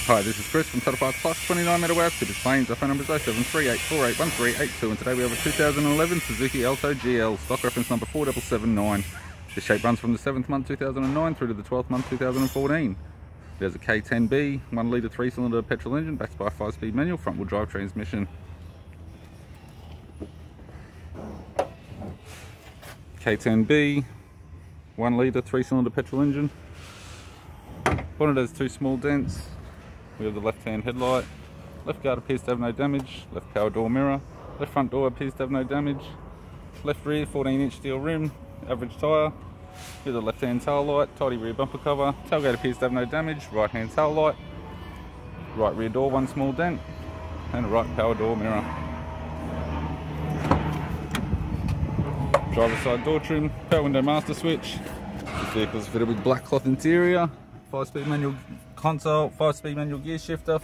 Hi, this is Chris from Total Parts Plus, 29 Meadow Ave, Tippers Plains. Our phone number is 0738481382, and today we have a 2011 Suzuki Alto GL, stock reference number 4779. The shape runs from the 7th month 2009 through to the 12th month 2014. There's a K10B, 1 litre 3-cylinder petrol engine backed by a 5-speed manual front wheel drive transmission. K10B, 1 litre 3-cylinder petrol engine. Bonnet has 2 small dents. We have the left hand headlight. Left guard appears to have no damage. Left power door mirror. Left front door appears to have no damage. Left rear 14-inch steel rim. Average tyre. Here's the left hand tail light. Tidy rear bumper cover. Tailgate appears to have no damage. Right hand tail light. Right rear door 1 small dent. And a right power door mirror. Driver side door trim. Power window master switch. This vehicle is fitted with black cloth interior. 5-speed manual console, 5-speed manual gear shifter,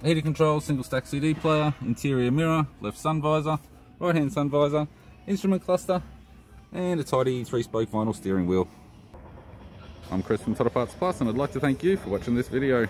heater control, single stack CD player, interior mirror, left sun visor, right hand sun visor, instrument cluster, and a tidy 3-spoke vinyl steering wheel. I'm Chris from Total Parts Plus, and I'd like to thank you for watching this video.